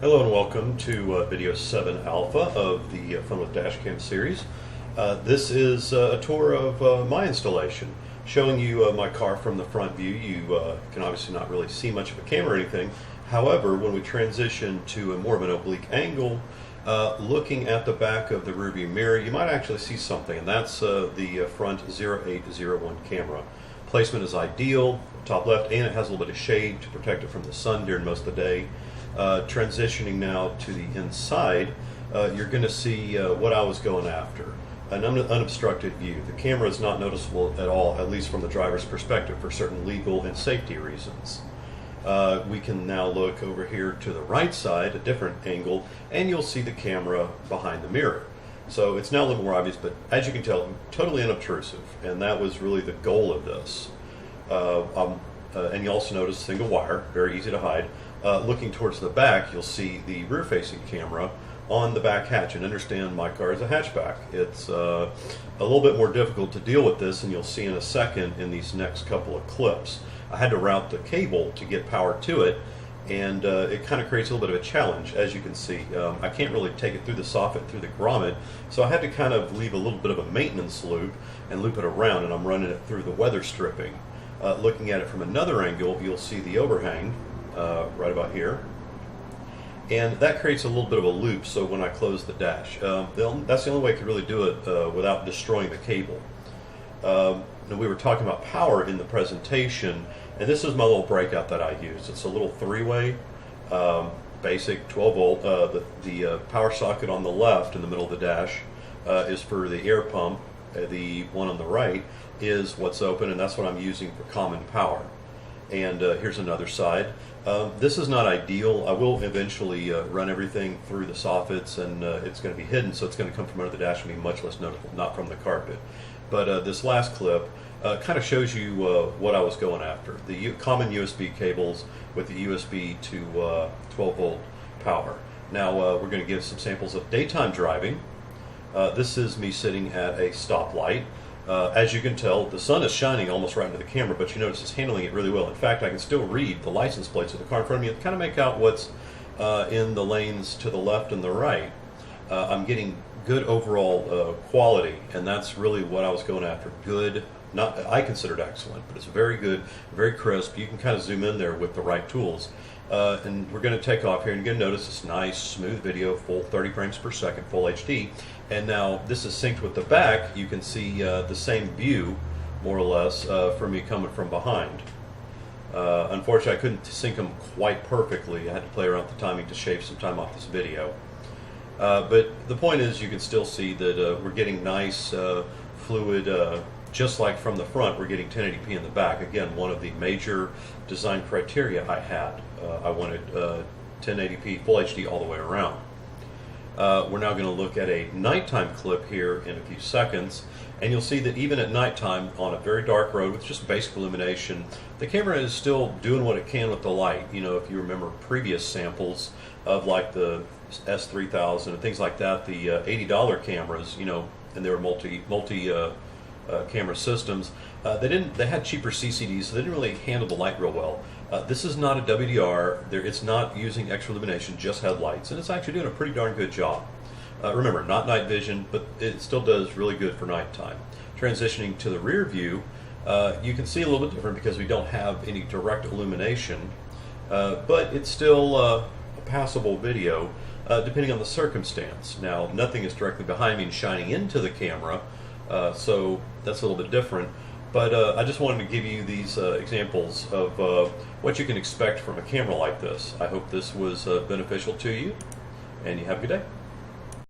Hello and welcome to video 7 alpha of the Fun with Dashcam series. This is a tour of my installation, showing you my car from the front view. You can obviously not really see much of a camera or anything. However, when we transition to a more of an oblique angle, looking at the back of the rearview mirror, you might actually see something, and that's the front 0801 camera. Placement is ideal, top left, and it has a little bit of shade to protect it from the sun during most of the day. Transitioning now to the inside, you're going to see what I was going after. An unobstructed view. The camera is not noticeable at all, at least from the driver's perspective, for certain legal and safety reasons. We can now look over here to the right side, a different angle, and you'll see the camera behind the mirror. So it's now a little more obvious, but as you can tell, totally unobtrusive, and that was really the goal of this. And you also notice single wire, very easy to hide. Looking towards the back, you'll see the rear-facing camera on the back hatch, and understand my car is a hatchback. It's a little bit more difficult to deal with this, and you'll see in a second in these next couple of clips. I had to route the cable to get power to it, and it kind of creates a little bit of a challenge, as you can see. I can't really take it through the soffit, through the grommet, so I had to kind of leave a little bit of a maintenance loop and loop it around, and I'm running it through the weather stripping. Looking at it from another angle, you'll see the overhang right about here, and that creates a little bit of a loop. So when I close the dash, that's the only way I could really do it without destroying the cable. Now, we were talking about power in the presentation, and this is my little breakout that I used. It's a little three-way, basic 12 volt. The power socket on the left in the middle of the dash is for the air pump. The one on the right is what's open, and that's what I'm using for common power. And here's another side. This is not ideal. I will eventually run everything through the soffits, and it's going to be hidden, so it's going to come from under the dash and be much less noticeable, not from the carpet. But this last clip kind of shows you what I was going after. The common USB cables with the USB to 12 volt power. Now we're going to give some samples of daytime driving. This is me sitting at a stoplight. As you can tell, the sun is shining almost right into the camera, but you notice it's handling it really well. In fact, I can still read the license plates of the car in front of me and kind of make out what's in the lanes to the left and the right. I'm getting good overall quality, and that's really what I was going after. Good, not I considered excellent, but it's very good, very crisp. You can kind of zoom in there with the right tools. And we're going to take off here, and you're going to notice this nice, smooth video, full 30 frames per second, full HD. And now this is synced with the back. You can see the same view, more or less, for me coming from behind. Unfortunately, I couldn't sync them quite perfectly. I had to play around with the timing to shave some time off this video. But the point is, you can still see that we're getting nice, fluid, just like from the front, we're getting 1080p in the back. Again, one of the major design criteria I had. I wanted 1080p, full HD all the way around. We're now going to look at a nighttime clip here in a few seconds, and you'll see that even at nighttime on a very dark road with just basic illumination, the camera is still doing what it can with the light. You know, if you remember previous samples of like the S3000 and things like that, the $80 cameras, you know, and they were multi camera systems. They had cheaper CCDs, so they didn't really handle the light real well. This is not a WDR. It's not using extra illumination, just headlights, and it's actually doing a pretty darn good job. Remember, not night vision, but it still does really good for nighttime. Transitioning to the rear view, you can see a little bit different because we don't have any direct illumination, but it's still a passable video depending on the circumstance. Now, nothing is directly behind me and shining into the camera, so that's a little bit different. But I just wanted to give you these examples of what you can expect from a camera like this. I hope this was beneficial to you, and you have a good day.